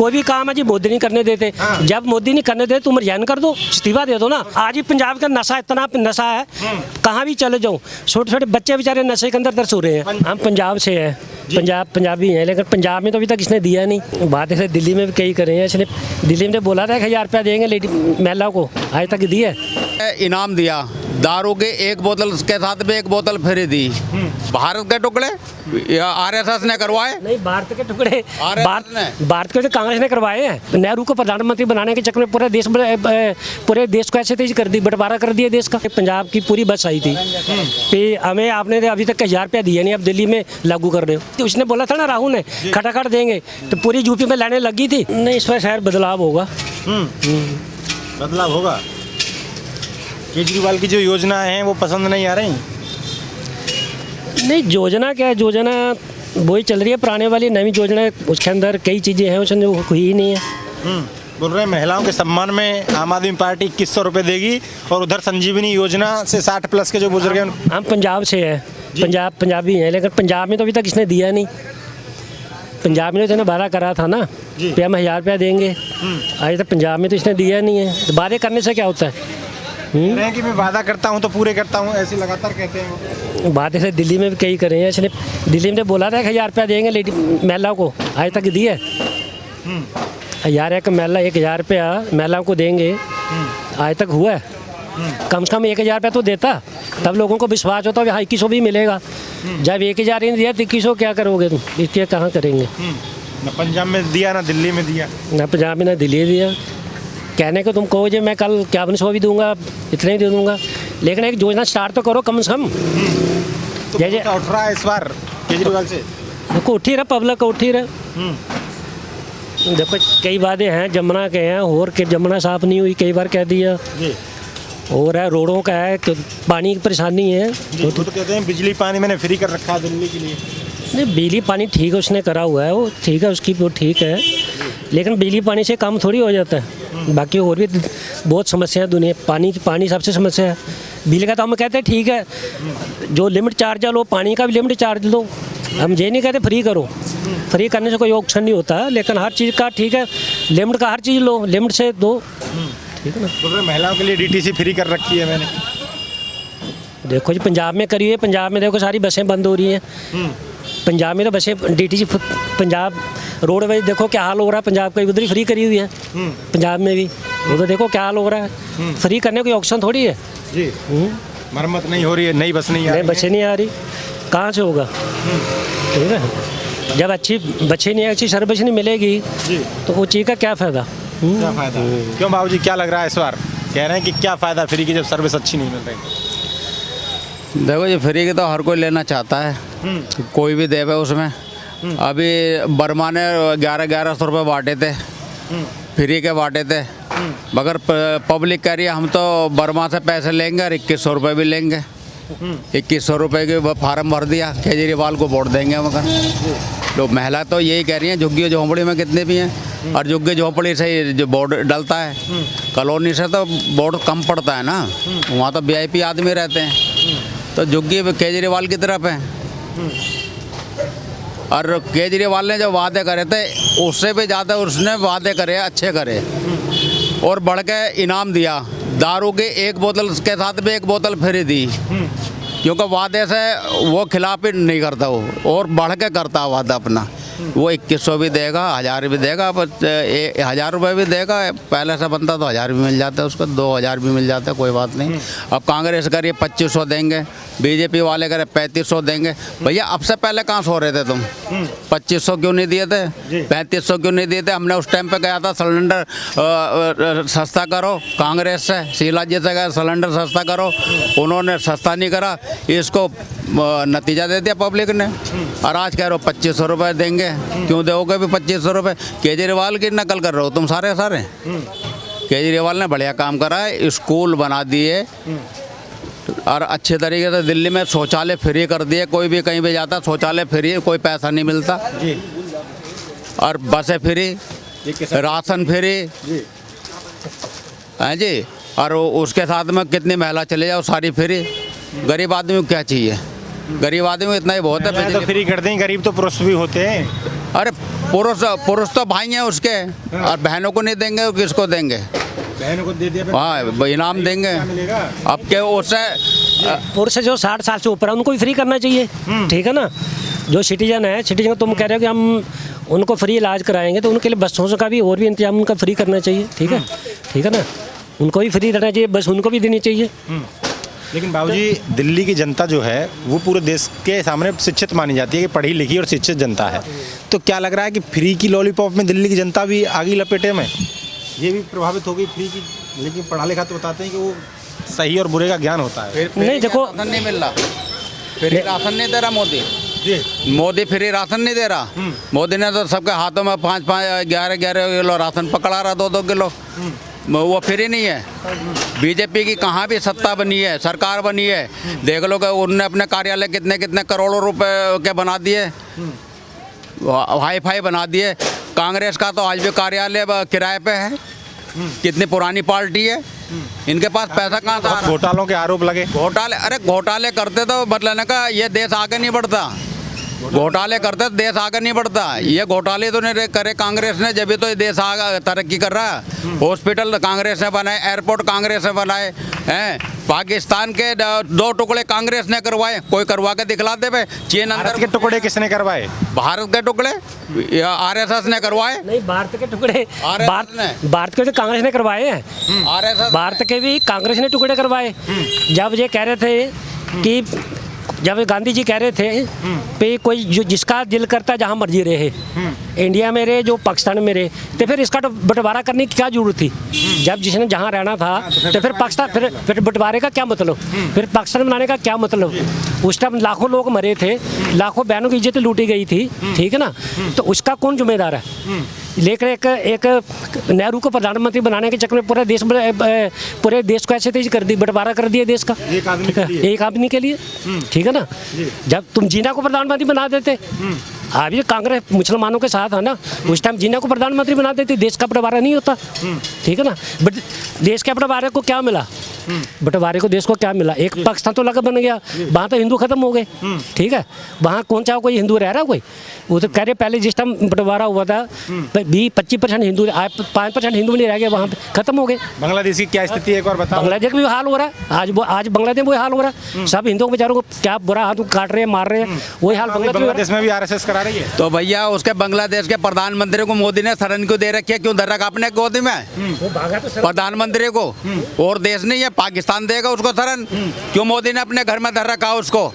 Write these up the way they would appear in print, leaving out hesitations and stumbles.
कोई भी काम है जी मोदी नहीं करने देते। जब मोदी नहीं करने देते तुम रिजाइन कर दो, इस्तीफा दे दो ना। आज ही पंजाब का नशा इतना नशा है, कहाँ भी चले जाओ छोटे छोटे बच्चे बेचारे नशे के अंदर दर्श हो रहे हैं। हम पंजाब से हैं, पंजाबी हैं, लेकिन पंजाब में तो अभी तक इसने दिया नहीं। बात ऐसे दिल्ली में भी कई करे हैं, इसने दिल्ली में बोला था 1000 रुपया देंगे लेडी महिला को, आज तक दिया। इनाम दिया, दारू के एक बोतल के साथ में एक बोतल फ्री दी। भारत के टुकड़े या आरएसएस ने करवाए? नहीं, भारत के टुकड़े भारत के कांग्रेस ने करवाए हैं। नेहरू को प्रधानमंत्री बनाने के चक्कर में पूरे देश को ऐसे तेज कर दी, बंटवारा कर दिया देश का। पंजाब की पूरी बस आई थी कि हमें आपने अभी तक 1000 रुपया दिया नहीं, अब दिल्ली में लागू कर रहे हो। तो उसने बोला था ना राहुल ने खटाखट देंगे, तो पूरी यूपी में लाइनें लगी थी। नहीं, इस पर शायद बदलाव होगा। बदलाव होगा। केजरीवाल की जो योजना है वो पसंद नहीं आ रही? नहीं, योजना क्या है, योजना वही चल रही है पुराने वाली, नई योजना उसके अंदर कई चीज़ें हैं उसमें हुई ही नहीं है। बोल रहे हैं महिलाओं के सम्मान में आम आदमी पार्टी 2100 रुपये देगी, और उधर संजीवनी योजना से 60 प्लस के जो बुजुर्ग हैं। हम पंजाब से हैं, पंजाबी हैं, लेकिन पंजाब में तो अभी तक इसने दिया नहीं। पंजाब में तो इसने वादा करा था ना कि हम 1000 रुपया देंगे, आज तक पंजाब में तो इसने दिया नहीं है। तो वादे करने से क्या होता है? नहीं कि मैं वादा करता हूँ तो पूरे करता हूँ, ऐसे लगातार कहते हैं। बात ऐसे दिल्ली में भी कई करे हैं, इसने दिल्ली में बोला था 1000 रुपया देंगे लेडी महिला को, आज तक दिया। 1000 रुपया महिला को देंगे, आज तक हुआ है? कम से कम 1000 रुपया तो देता, तब लोगों को विश्वास होता है 2100 भी मिलेगा। जब 1000 ही नहीं दिया तो 2100 क्या करोगे तुम? इसके कहाँ करेंगे? ना पंजाब में दिया, ना दिल्ली में दिया। ना पंजाब में ना दिल्ली दिया। कहने को तुम कहो जो मैं कल 5100 भी दूंगा, इतना ही दे दूंगा, लेकिन एक योजना स्टार्ट तो करो कम से कम। तो जैसे उठ रहा है इस बार केजरीवाल से? देखो उठी रहा, पब्लिक को उठी रहा। देखो कई वादे हैं जमुना के हैं, और के जमुना साफ नहीं हुई, कई बार कह दिया। और है रोडों का है, पानी की परेशानी है। तो कहते हैं बिजली पानी मैंने फ्री कर रखा है दिल्ली के लिए। नहीं, बिजली पानी ठीक है, उसने करा हुआ है, वो ठीक है, उसकी वो ठीक है, लेकिन बिजली पानी से काम थोड़ी हो जाता है। बाकी और भी बहुत समस्या है दुनिया, पानी सबसे समस्या है। बिजली का तो हम कहते हैं ठीक है, जो लिमिट चार्ज है लो, पानी का भी लिमिट चार्ज लो। हम ये नहीं कहते फ्री करो, फ्री करने से कोई ऑप्शन नहीं होता, लेकिन हर चीज़ का ठीक है, लिमिट का हर चीज़ लो, लिमिट से दो, ठीक है ना। बोल रहे महिलाओं के लिए डीटीसी फ्री कर रखी है मैंने। देखो जी पंजाब में करी है, पंजाब में देखो सारी बसें बंद हो रही हैं। पंजाब में तो बसें डीटीसी, पंजाब रोडवेज देखो क्या हाल हो रहा है पंजाब का, उधर ही फ्री करी हुई है पंजाब में भी, वो तो देखो क्या हाल हो रहा है। फ्री करने कोई ऑप्शन थोड़ी है जी। मरम्मत नहीं हो रही है, नई बस नहीं आ रही, बसें नहीं आ रही, कहाँ से होगा? ठीक है, जब अच्छी बसें नहीं, अच्छी सर्विस नहीं मिलेगी तो वो चीज़ का क्या फ़ायदा? क्या फ़ायदा? क्यों बाबूजी, क्या लग रहा है इस बार? कह रहे हैं कि क्या फ़ायदा फ्री की जब सर्विस अच्छी नहीं मिल रही? देखो ये फ्री की तो हर कोई लेना चाहता है, कोई भी देवे उसमें। अभी बर्मा ने 1100 रुपये बांटे थे, फ्री के बांटे थे, मगर पब्लिक कह रही है हम तो बर्मा से पैसे लेंगे और 2100 रुपये भी लेंगे। 2100 रुपये के फार्म भर दिया, केजरीवाल को वोट देंगे, मगर लोग महिला तो यही कह रही हैं। झुग्गी झोंपड़ी में कितने भी हैं, और झुग्गी झोंपड़ी से जो वोट डलता है, कॉलोनी से तो वोट कम पड़ता है ना, वहाँ तो VIP आदमी रहते हैं, तो झुग्गी केजरीवाल की तरफ है। और केजरीवाल ने जो वादे करे थे उससे भी ज़्यादा उसने वादे करे अच्छे करे, और बढ़ के इनाम दिया, दारू के एक बोतल के साथ में एक बोतल फ्री दी, क्योंकि वादे से वो खिलाफ ही नहीं करता, वो और बढ़ के करता वादा अपना। वो 2100 भी देगा, 1000 भी देगा, 1000 रुपये भी देगा। पहले से बनता तो 1000 भी मिल जाता है उसको, 2000 भी मिल जाता है, कोई बात नहीं। अब कांग्रेस करिए 2500 देंगे, बीजेपी वाले करे 3500 देंगे। भैया अब से पहले कहाँ सो रहे थे तुम? 2500 क्यों नहीं दिए थे? 3500 क्यों नहीं दिए थे? हमने उस टाइम पे गया था सिलेंडर सस्ता करो, कांग्रेस से शीला जी से गया सिलेंडर सस्ता करो, उन्होंने सस्ता नहीं करा, इसको नतीजा दे दिया पब्लिक ने। और आज कह रहे हो 2500 रुपये देंगे, क्यों दोगे भी 2500 रुपये? केजरीवाल की नकल कर रहे हो तुम सारे। केजरीवाल ने बढ़िया काम करा है, स्कूल बना दिए और अच्छे तरीके से दिल्ली में शौचालय फ्री कर दिए, कोई भी कहीं भी जाता शौचालय फ्री, कोई पैसा नहीं मिलता जी। और बसें फ्री, राशन फ्री हैं जी, और उसके साथ में कितनी महिला चले जाओ सारी फ्री। गरीब आदमी को क्या चाहिए? गरीब आदमी को इतना ही बहुत है। तो फ्री कर दें, गरीब तो पुरुष भी होते हैं। अरे पुरुष पुरुष तो भाई हैं उसके, और बहनों को नहीं देंगे तो किसको देंगे? बहनों को दे दिया फिर हाँ, इनाम देंगे। क्या मिलेगा? अब के उससे पुरुष जो 60 साल से ऊपर है उनको भी फ्री करना चाहिए, ठीक है ना। जो सिटीजन है, सिटीजन तुम कह रहे हो कि हम उनको फ्री इलाज कराएंगे, तो उनके लिए बसों का भी और भी इंतजाम उनका फ्री करना चाहिए, ठीक है ना। उनको भी फ्री रहना चाहिए, बस उनको भी देनी चाहिए। लेकिन बाबूजी, दिल्ली की जनता जो है वो पूरे देश के सामने शिक्षित मानी जाती है कि पढ़ी लिखी और शिक्षित जनता है, तो क्या लग रहा है कि फ्री की लॉलीपॉप में दिल्ली की जनता भी आ गई लपेटे में? ये भी प्रभावित हो गई फ्री की? लेकिन पढ़ा लिखा तो बताते हैं कि वो सही और बुरे का ज्ञान होता है। नहीं देखो, राशन नहीं मिल रहा, फ्री राशन नहीं दे रहा मोदी। मोदी फ्री राशन नहीं दे रहा। मोदी ने तो सबके हाथों में 5-5, 11-11 किलो राशन पकड़ा रहा, 2-2 किलो। वो फ्री नहीं है। बीजेपी की कहाँ भी सत्ता बनी है, सरकार बनी है, देख लो कि उन्होंने अपने कार्यालय कितने कितने करोड़ों रुपए के बना दिए, हाई फाई बना दिए। कांग्रेस का तो आज भी कार्यालय किराए पे है। कितनी पुरानी पार्टी है, इनके पास पैसा कहाँ से आ रहा? घोटालों के आरोप लगे। घोटाले, अरे घोटाले करते तो मतलब का ये देश आगे नहीं बढ़ता। घोटाले करते तो देश आगे नहीं बढ़ता। ये घोटाले तो नहीं करे कांग्रेस ने, जब भी तो ये देश आगे तरक्की कर रहा है। हॉस्पिटल कांग्रेस ने बनाए, एयरपोर्ट कांग्रेस ने बनाए हैं। पाकिस्तान के 2 टुकड़े कांग्रेस ने करवाए, कोई करवा के दिखला दे भाई। चीन अंदर के टुकड़े किसने करवाए? भारत के टुकड़े आरएसएस ने करवाए। नहीं, भारत के टुकड़े भारत के तो कांग्रेस ने करवाए हैं। आरएसएस भारत के भी कांग्रेस ने टुकड़े करवाए। जब ये कह रहे थे कि जब गांधी जी कह रहे थे कि कोई जो जिसका दिल करता है जहाँ मर्जी रहे, इंडिया में रहे जो पाकिस्तान में रहे, तो फिर इसका तो बंटवारा करने की क्या जरूरत थी? जब जिसने जहाँ रहना था तो फिर पाकिस्तान, फिर बंटवारे का क्या मतलब? फिर पाकिस्तान बनाने का क्या मतलब? उस टाइम लाखों लोग मरे थे, लाखों बहनों की इज्जत लूटी गई थी, ठीक है ना। तो उसका कौन जिम्मेदार है? लेकिन एक नेहरू को प्रधानमंत्री बनाने के चक्कर में पूरे देश को ऐसे तेज कर दी, बंटवारा कर दिया देश का, एक आदमी के लिए, ठीक है ना। जब तुम जीना को प्रधानमंत्री बना देते, अभी कांग्रेस मुसलमानों के साथ है ना, उस टाइम जीना को प्रधानमंत्री बना देती, देश का बंटवारा नहीं होता, ठीक है ना। बट देश के बंटवारे को क्या मिला? बंटवारे को देश को क्या मिला? एक पाकिस्तान तो लगा बन गया, वहाँ तो हिंदू खत्म हो गए, ठीक है। वहाँ कौन सा कोई हिंदू रह रहा कोई? वो तो कह रहे पहले जिस टाइम बंटवारा हुआ था 20-25% हिंदू, 5% हिंदू नहीं रह गए, वहाँ पे खत्म हो गए। बांग्लादेश की क्या स्थिति है एक बार बताओ? बांग्लादेश का भी हाल हो रहा है आज बांग्लादेश में वही हाल हो रहा है। सब हिंदुओं को बेचारों को क्या बुरा हाथ काट रहे हैं, मार रहे हैं, वही हाल बांग्लादेश में भी आरएसएस करा रही है। तो भैया उसके बांग्लादेश के प्रधानमंत्री को मोदी ने शरण क्यों दे रखी है? क्यों धर रखा अपने गोदी में प्रधानमंत्री को? और देश नहीं है, पाकिस्तान देगा उसको शरण? क्यों मोदी ने अपने घर में धर रखा उसको?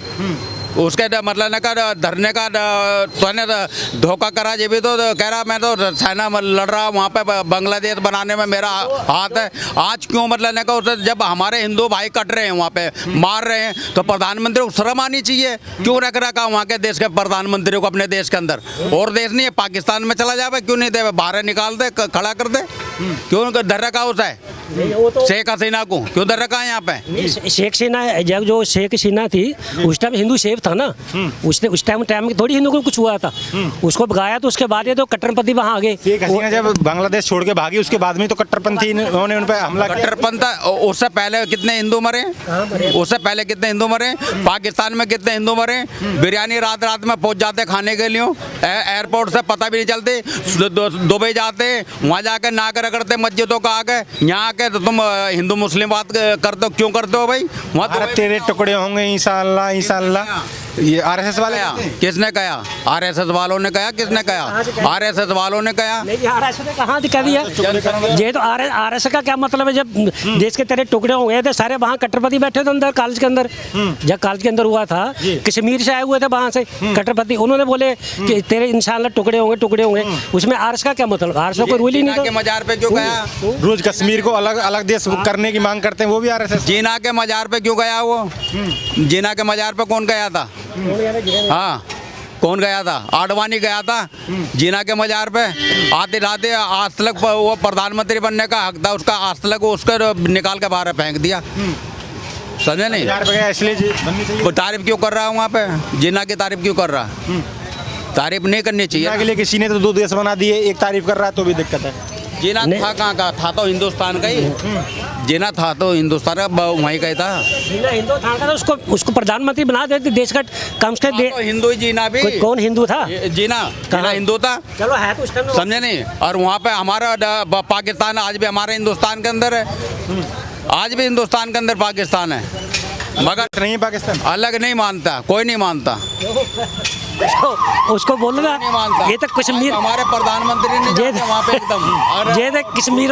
उसके मतलब ने का धरने का तो धोखा करा, जब भी तो कह रहा मैं तो सेना लड़ रहा वहाँ पे बांग्लादेश बनाने में मेरा हाथ है। आज क्यों मतलब ने का जब हमारे हिंदू भाई कट रहे हैं वहाँ पे, मार रहे हैं, तो प्रधानमंत्री को शर्म आनी चाहिए। क्यों रख रखा वहाँ के देश के प्रधानमंत्री को अपने देश के अंदर? और देश नहीं है, पाकिस्तान में चला जाए, क्यों नहीं दे? बाहर निकाल दे, खड़ा कर दे। क्यों उनको धर रखा होता है? शेख हसीना को क्यों धर रखा है यहाँ पे? शेख हसीना, जब जो शेख हसीना थी उस टाइम हिंदू सेफ था ना, उस टाइम थोड़ी हिंदू को कुछ हुआ था, उसको भगाया तो उसके बाद ये तो कट्टरपंथी वहाँ आ गए। शेख हसीना जब बांग्लादेश छोड़ के भागी उसके बाद में तो कट्टरपंथी उन्होंने उन पे हमला किया। कट्टरपंथी, उससे पहले कितने हिंदू मरे? उससे पहले कितने हिंदू मरे? पाकिस्तान में कितने हिंदू मरे? बिरयानी रात रात में पहुंच जाते खाने के लिए, एयरपोर्ट से पता भी नहीं चलते, दुबई जाते, वहाँ जाकर नाक रगड़ते मस्जिदों का आगे। यहाँ के तो तुम हिंदू मुस्लिम बात करते हो, क्यों करते हो भाई? वहाँ तेरे टुकड़े होंगे इंशाअल्लाह इंशाअल्लाह। ये आरएसएस वाले किसने कहा? आरएसएस वालों ने कहा? किसने कहा? आरएसएस वालों ने कहा? नहीं, आरएसएस ने कहाँ कह दिया? ये तो आरएसएस का क्या मतलब है? जब देश के तेरे टुकड़े हो गए थे सारे, वहाँ कट्टरपंथी बैठे थे अंदर कॉलेज के अंदर। जब कॉलेज के अंदर हुआ था, कश्मीर से आए हुए थे वहाँ से कट्टरपंथी, उन्होंने बोले कि तेरे इंशाअल्लाह टुकड़े होंगे। उसमें आरएसएस का क्या मतलब? आरएसएस को रूल ही नहीं। मजार पे क्यों गया? रोज कश्मीर को अलग अलग देश करने की मांग करते हैं, वो भी आरएसएस। जीना के मजार पे क्यों गया वो? जीना के मजार पे कौन गया था? हाँ, कौन गया था? आडवाणी गया था जीना के मजार पे। आते आते आज तक वो प्रधानमंत्री बनने का हक था उसका, आज तक उसको निकाल के बाहर फेंक दिया। समझे नहीं? इसलिए तारीफ क्यों कर रहा है वहाँ पे? जीना की तारीफ क्यों कर रहा? तारीफ नहीं करनी चाहिए। के लिए किसी ने तो 2 देश बना दिए, एक तारीफ कर रहा है तो भी दिक्कत है। जीना नहीं। था कहाँ का था, तो हिंदुस्तान का ही जीना था, तो हिंदुस्तान का वहीं का ही था। जीना हिंदुस्तान का था, उसको उसको प्रधानमंत्री बना देते देश का कम से कम तो हिंदू ही जीना भी, कौन हिंदू था? जीना हिंदू था, चलो है तो उस टाइम समझे नहीं। और वहाँ पे हमारा पाकिस्तान आज भी हमारे हिंदुस्तान के अंदर है, आज भी हिंदुस्तान के अंदर पाकिस्तान है, मगर नहीं है पाकिस्तान। अलग नहीं मानता, कोई नहीं मानता, उसको बोलो ना, नहीं मानता। ये तो कश्मीर हमारे प्रधानमंत्री ने ये वहाँ पे एकदम और ये तो कश्मीर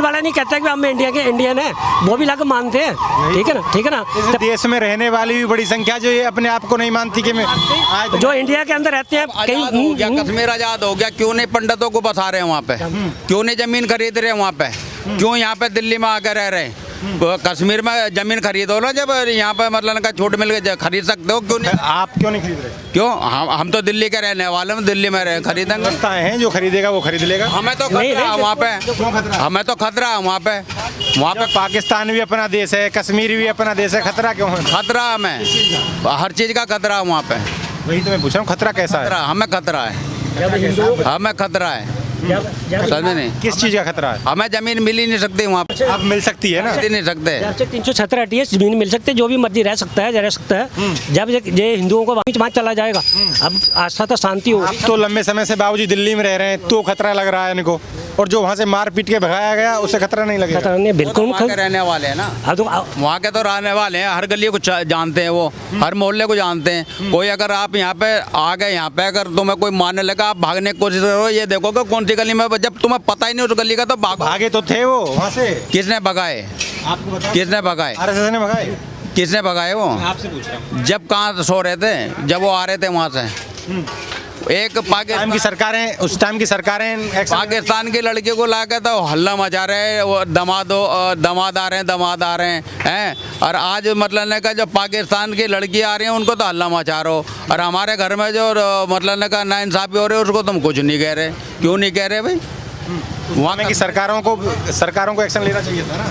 वाले नहीं कहते कि हम इंडिया के इंडियन है, वो भी लाके मानते हैं। ठीक है ना, ठीक है ना। इस देश में रहने वाली भी बड़ी संख्या जो ये अपने आप को नहीं मानती कि मैं आज जो इंडिया के अंदर रहते हैं आजाद हो गया, कश्मीर आजाद हो गया, क्यों नहीं पंडितों को बसा रहे हैं वहाँ पे, क्यों नहीं जमीन खरीद रहे हैं वहाँ पे, क्यों यहाँ पे दिल्ली में आकर रह रहे हैं। कश्मीर में जमीन खरीदो ना, जब यहाँ पे मतलब का छूट मिल गई खरीद सकते हो, क्यों नहीं? आप क्यों नहीं खरीद रहे? क्यों हम तो दिल्ली के रहने वाले हैं, दिल्ली में रहे खरीदेंगे। संस्थाएं हैं जो खरीदेगा वो खरीद लेगा। हमें तो नहीं, खतरा है नहीं, वहाँ पे, क्यों खतरा? हमें तो खतरा है वहाँ पे पाकिस्तान भी अपना देश है, कश्मीर भी अपना देश है, खतरा क्यों है? खतरा है हमें, हर चीज़ का खतरा है वहाँ पे। वही तो मैं पूछ रहा हूँ, खतरा कैसा है? खतरा हमें खतरा है, हमें खतरा है, समझे नहीं। किस चीज का खतरा है? हमें जमीन मिल ही नहीं सकती वहाँ पे, अब मिल सकती है ना। मिल ही नहीं सकते। जब से 376 हटी है, जमीन मिल सकती है, जो भी मर्जी रह सकता है, रह सकता है। जब ये हिंदुओं को वहाँ चला जाएगा, अब आस्था तो शांति होगी। आप तो लंबे समय से बाबूजी दिल्ली में रह रहे हैं, तो खतरा लग रहा है इनको, और जो वहाँ से मार पीट के भगाया गया उसे खतरा नहीं लगेगा। खतरा नहीं, बिल्कुल वहाँ के रहने वाले हैं ना, अब तो वहाँ के तो रहने वाले हैं, हर गली को जानते हैं वो, हर मोहल्ले को जानते हैं। कोई अगर आप यहाँ पे आ गए, यहाँ पे अगर तुम्हें कोई मारने लगा, आप भागने की कोशिश करो, ये देखो कि कौन सी गली में, जब तुम्हें पता ही नहीं उस गली का, तो भागो। भागे तो थे वो वहाँ से। किसने भगाए? आपको बता, किसने भगाए? आरएसएस ने भगाए। किसने भगाए वो? आपसे पूछ रहा हूँ। जब कहाँ सो रहे थे, जब वो आ रहे थे वहाँ से। एक टाइम की सरकारें, उस टाइम की सरकारें पाकिस्तान की लड़की को ला के तो हल्ला मचा रहे हैं, वो दमाद आ रहे हैं, और आज मतलब ने का, जब पाकिस्तान की लड़की आ रही है उनको तो हल्ला मचा रहे हो, और हमारे घर में जो मतलब ने का नाइंसाफी हो रही है उसको तुम कुछ नहीं कह रहे। क्यों नहीं कह रहे भाई? वहाँ की सरकारों को एक्शन लेना चाहिए था ना।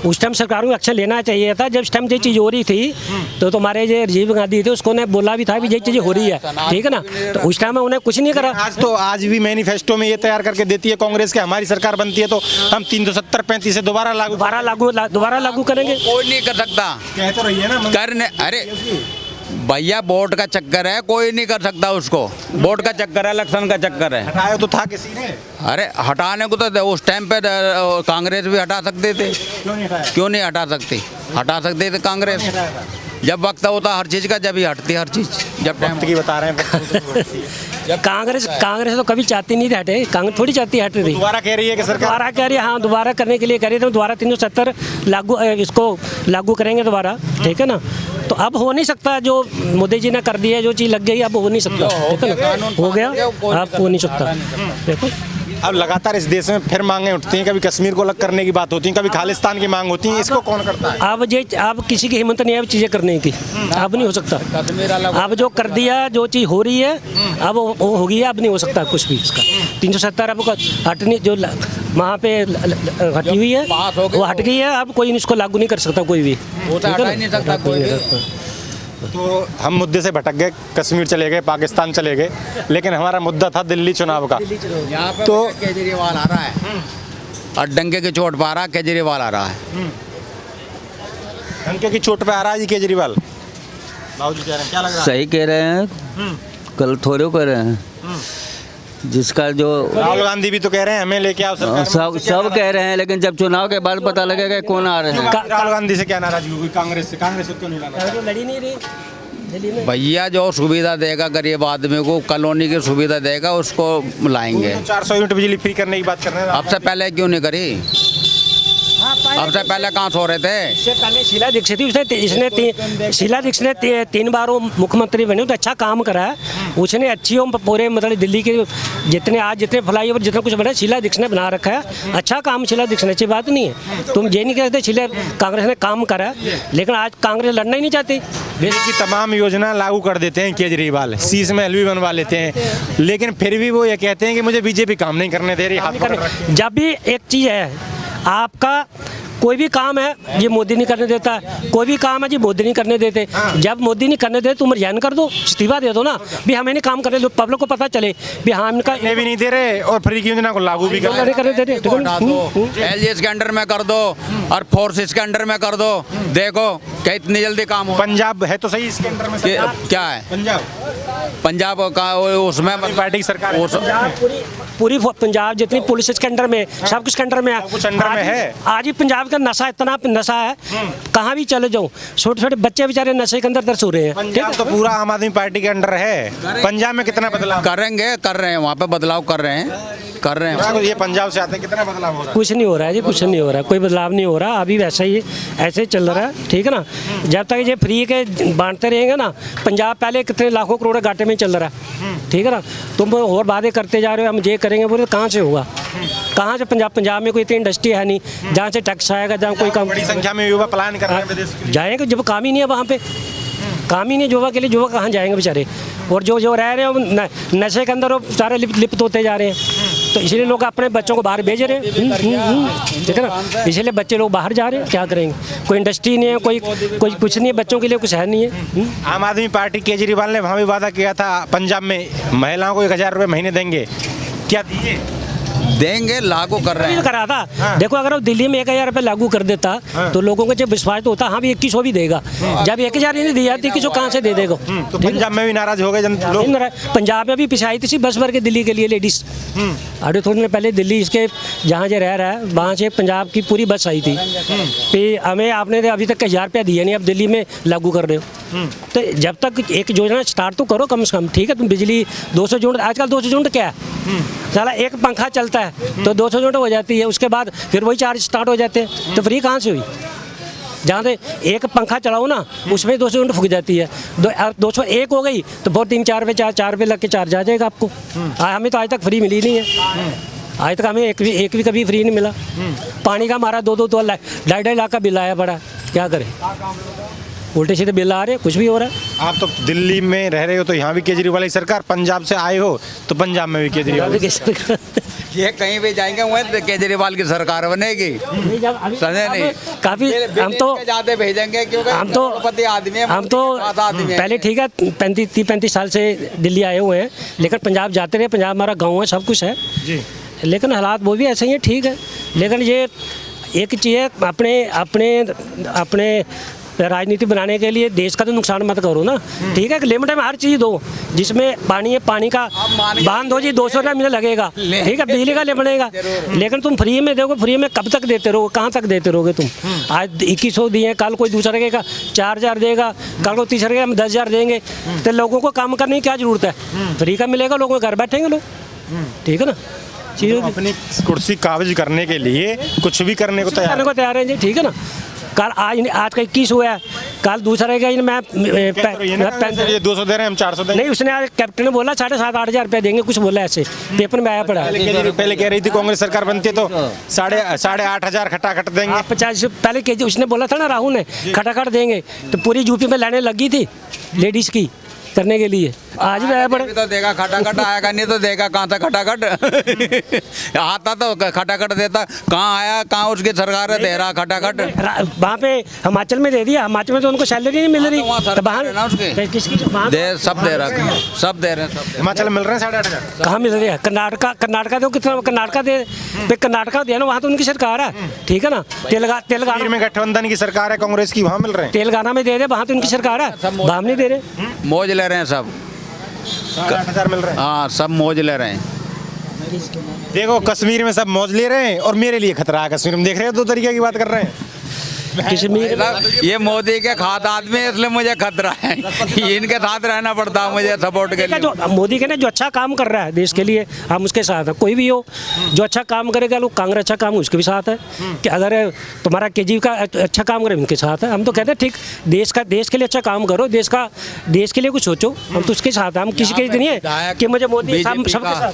उस टाइम सरकारों को एक्शन लेना चाहिए था। जब उस टाइम ये चीज़ हो रही थी तो तुम्हारे जो राजीव गांधी थे उसको ने बोला भी था भी ये चीज़ हो रही है, ठीक है ना। तो उस टाइम में उन्हें कुछ नहीं करा। आज भी मैनिफेस्टो में ये तैयार करके देती है कांग्रेस के, हमारी सरकार बनती है तो हम 370-35 से दोबारा लागू करेंगे। कोई नहीं कर सकता, कह तो रही है ना करने। अरे भैया वोट का चक्कर है, कोई नहीं कर सकता उसको, वोट का चक्कर है, इलेक्शन का चक्कर है। हटाया तो था किसी ने। अरे हटाने को तो उस टाइम पे कांग्रेस भी हटा सकते थे, क्यों नहीं हटाया? क्यों नहीं हटा सकती? हटा सकते थे कांग्रेस, जब वक्त होता हर चीज़ का, जब ही हटती हर चीज़, जब टाइम की बता रहे हैं। कांग्रेस तो कभी चाहती नहीं थी हटे, कांग्रेस थोड़ी चाहती हटे थी। दोबारा कह रही है कि सरकार दोबारा कह रही है, हाँ दोबारा करने के लिए कह रही है, तो दोबारा 370 इसको लागू करेंगे दोबारा, ठीक है ना। तो अब हो नहीं सकता, जो मोदी जी ने कर दिया, जो चीज़ लग गई, अब हो नहीं सकता, ठीक है ना। हो गया, अब हो नहीं सकता। देखो अब लगातार इस देश में फिर मांगे उठती हैं, कभी कश्मीर को अलग करने की बात होती है, कभी खालिस्तान की मांग होती है, इसको कौन करता है? अब किसी की हिम्मत नहीं है अब चीज़ें करने की, अब नहीं हो सकता। अब जो कर दिया, जो चीज़ हो रही है अब वो हो गई है, अब नहीं हो सकता कुछ भी इसका। 370 अब हटनी जो वहाँ पे हटी हुई है वो हट गई है, अब कोई इसको लागू नहीं कर सकता कोई भी, हटा ही नहीं सकता कोई भी। तो हम मुद्दे से भटक गए, कश्मीर चले गए, पाकिस्तान चले गए, लेकिन हमारा मुद्दा था दिल्ली चुनाव का। यहाँ पे तो केजरीवाल आ रहा है और डंके की चोट पा रहा है, केजरीवाल आ रहा है। डंके की चोट पे आ रहा है जी केजरीवाल। बाबूजी कह रहे हैं, क्या लग रहा है? सही कह रहे हैं, कल थोड़े कह रहे हैं। जिसका जो राहुल गांधी भी तो कह रहे हैं हमें लेके आओ सरकार में। सब कह रहे हैं, लेकिन जब चुनाव के बाद पता लगेगा कौन आ रहे हैं। राहुल गांधी से क्या नाराजगी होगी? कांग्रेस से क्यों नहीं लाना? लड़ी नहीं रही दिल्ली में। भैया जो सुविधा देगा गरीब आदमी को, कॉलोनी की सुविधा देगा, उसको लाएंगे। 400 यूनिट बिजली फ्री करने की बात कर रहे हैं। अब से पहले क्यों नहीं करी? अब से पहले कहाँ सो रहे थे? इससे पहले शीला दीक्षित शीला दीक्षित ने 3 बार वो मुख्यमंत्री बने, तो अच्छा काम करा है उसने। अच्छी पूरे मतलब दिल्ली के जितने फ्लाईओवर जितना कुछ बना शीला दीक्षित ने बना रखा है। अच्छा काम शीला दीक्षित, अच्छी बात नहीं है। तुम ये नहीं कहते शीला कांग्रेस ने काम करा है, लेकिन आज कांग्रेस लड़ना ही नहीं चाहती। देश की तमाम योजना लागू कर देते हैं केजरीवाल, शीश महल भी बनवा लेते हैं, लेकिन फिर भी वो ये कहते हैं कि मुझे बीजेपी काम नहीं करने दे रही। जब भी एक चीज़ है, आपका कोई भी काम है ये मोदी नहीं करने देता है, कोई भी काम है जी मोदी नहीं करने देते। जब मोदी नहीं करने देते तुम रिजाइन कर दो, इस्तीफा दे दो ना, भी हमें नहीं काम करने दो, पब्लिक को पता चले भी हाँ इनका ये भी नहीं दे रहे और फ्री की योजना को लागू भी कर रहे हैं। करने दे रहे। हटा दो, एलजीएस के अंडर में कर दो और फोर्सेस के अंडर में कर दो, देखो क्या इतनी जल्दी काम हो। पंजाब है तो सही इसके अंदर में सरकार? क्या है पंजाब का उसमें पार्टी की सरकार है। पूरी पंजाब जितनी पुलिस इसके अंडर में, सब कुछ के अंडर में है। कुछ अंडर में है। आज ही पंजाब का नशा इतना नशा है, कहाँ भी चले जाओ छोटे छोटे बच्चे बेचारे नशे के अंदर दर्श हो रहे हैं। पंजाब तो पूरा आम आदमी पार्टी के अंडर है। पंजाब में कितना बदलाव करेंगे, कर रहे हैं, वहाँ पे बदलाव कर रहे हैं। ये पंजाब से आते हैं, कितना बदलाव हो रहा है? कुछ नहीं हो रहा है जी, कुछ नहीं हो रहा है, कोई बदलाव नहीं हो रहा, अभी वैसा ही ऐसे चल रहा है। ठीक है ना, जब तक ये फ्री के बांटते रहेंगे ना, पंजाब पहले कितने लाखों करोड़ घाटे में चल रहा है। ठीक है ना, तुम और वादे करते जा रहे हो हम ये करेंगे, बोले कहाँ से होगा, कहाँ से? पंजाब में कोई इतनी इंडस्ट्री है नहीं जहाँ से टैक्स आएगा, जहाँ कोई काम। बड़ी संख्या में युवा पलायन कर रहे हैं विदेश के लिए। जाएंगे जब काम ही नहीं है वहाँ पे, काम ही नहीं युवा के लिए, युवा कहाँ जाएंगे बेचारे। और जो रह रहे हैं नशे के अंदर वो सारे लिप्त होते जा रहे हैं, तो इसलिए लोग अपने बच्चों को बाहर भेज रहे हैं। ठीक है ना, इसलिए बच्चे लोग बाहर जा रहे हैं, क्या करेंगे? कोई इंडस्ट्री नहीं है, कोई कुछ नहीं है, बच्चों के लिए कुछ है नहीं है। आम आदमी पार्टी केजरीवाल ने वहाँ भी वादा किया था पंजाब में महिलाओं को 1000 रुपये महीने देंगे, क्या दिए? देंगे, लागू कर रहे हैं। करा था। देखो अगर वो दिल्ली में 1000 रुपये लागू कर देता तो लोगों को जब विश्वास तो होता, हाँ भी 2100 भी देगा। जब 1000 ही नहीं दिया, 2100 कहाँ से दे देगा? तो पंजाब में भी नाराज हो गए लोग। पंजाब में भी पिछाई थी बस भर के दिल्ली के लिए लेडीज। अरे थोड़ी देर पहले दिल्ली इसके जहाँ से रह रहा है वहाँ से पंजाब की पूरी बस आई थी कि हमें आपने अभी तक 1000 रुपया दिया नहीं, अब दिल्ली में लागू कर रहे हो। तो जब तक एक योजना स्टार्ट तो करो कम से कम। ठीक है, तुम बिजली 200 यूनिट, आजकल 200 यूनिट क्या है? साला एक पंखा चलता है तो 200 यूनिट हो जाती है, उसके बाद फिर वही चार्ज स्टार्ट हो जाते हैं, तो फ्री कहाँ से हुई? जहाँ से एक पंखा चलाओ ना उसमें 200 यूनिट फूक जाती है, 201 हो गई तो बहुत 3-4 रुपये 4 रुपये लग के चार्ज आ जाएगा आपको। हमें तो आज तक फ्री मिली नहीं है, आज तक हमें एक भी कभी फ्री नहीं मिला। पानी का हमारा 2-2 2.5 लाख का बिल आया पड़ा, क्या करें? उल्टे सीधे बिल आ रहे हैं, कुछ भी हो रहा है। आप तो दिल्ली में रह रहे हो तो यहाँ भी केजरीवाल की सरकार, पंजाब से आए हो तो पंजाब में भी केजरीवाल की सरकार। ये कहीं भी जाएंगे वहीं केजरीवाल की सरकार बनेगी। समझे नहीं? काफी हम तो ज्यादा भेजेंगे क्योंकि हम तो आदमी है, हम तो पहले ठीक है 35 साल से दिल्ली आए हुए हैं, लेकिन पंजाब जाते रहे, पंजाब हमारा गाँव है, सब कुछ है जी। लेकिन हालात वो भी ऐसे ही है, ठीक है। लेकिन ये एक चीज़ है, अपने राजनीति बनाने के लिए देश का तो नुकसान मत करो ना। ठीक है, एक लिमिट में हर चीज़ दो, जिसमें पानी है, पानी का बांध दो जी, 200 रुपये मुझे लगेगा। ठीक है, बिजली का ले पड़ेगा, लेकिन तुम फ्री में दोगे, फ्री में कब तक देते रहोगे, कहाँ तक देते रहोगे तुम? आज 2100 दिए, कल कोई दूसरा रहेगा 4000 देगा, कल को तीसरा रहेगा हम 10,000 देंगे, तो लोगों को काम करने की क्या जरूरत है? फ्री का मिलेगा, लोगों घर बैठेंगे लोग। ठीक है ना, चीज़ों अपनी कुर्सी काबिज करने के लिए कुछ भी करने को तैयार है जी। ठीक है ना, कल आज का 21 हुआ है, कल दूसरा रहेगा, मैं 200 दे रहे हैं, हम 400 देंगे। नहीं, उसने आज कैप्टन ने बोला 7,500-8,000 रुपया देंगे, कुछ बोला ऐसे, पेपर में आया पड़ा। पहले कह रही थी कांग्रेस सरकार बनती है तो 8,500 खटाखट देंगे। 50 पहले उसने बोला था ना, राहुल ने खटाखट देंगे, तो पूरी यूपी में लाइनें लगी थी लेडीज़ की करने के लिए। आज भी आया पड़ा तो देगा खटाखट, आएगा नहीं तो देगा कहाँ था खटाखट। आता तो खटाखट देता, कहाँ आया, कहाँ उसकी सरकार दे रहा खटाखट। वहाँ पे हिमाचल में दे दिया, हिमाचल में तो उनको सैलरी नहीं मिल रही, तो सब दे रहा, सब दे रहे हैं। हिमाचल मिल रहे हैं 8,500, कहाँ मिल रही है? कर्नाटका तो कितना, कर्नाटका दिया ना, वहाँ तो उनकी सरकार है। ठीक है ना, तेलंगाना में गठबंधन की सरकार है कांग्रेस की, वहाँ मिल रहे हैं। तेलंगाना में दे रहे, वहाँ तो उनकी सरकार है, वहाँ नहीं दे रहे, मौज ले रहे हैं सब। 8,000 मिल रहे हैं। हाँ, सब मौज ले रहे हैं। देखो कश्मीर में सब मौज ले रहे हैं और मेरे लिए खतरा है कश्मीर में। देख रहे हो, 2 तरीके की बात कर रहे हैं। कश्मीर ये मोदी के खात आदमी है, इसलिए मुझे खतरा है। इनके साथ रहना पड़ता है मुझे सपोर्ट के लिए। जो मोदी के ना जो अच्छा काम कर रहा है देश के लिए, हम उसके साथ हैं। कोई भी हो जो अच्छा काम करेगा, लोग कांग्रेस अच्छा काम उसके भी साथ है। कि अगर तुम्हारा केजरीवाल का अच्छा काम करे, उनके साथ है। हम तो कहते हैं ठीक, देश के लिए अच्छा काम करो, देश के लिए कुछ सोचो, हम तो उसके साथ हैं। हम किसी के लिए नहीं है कि मुझे मोदी सबके साथ।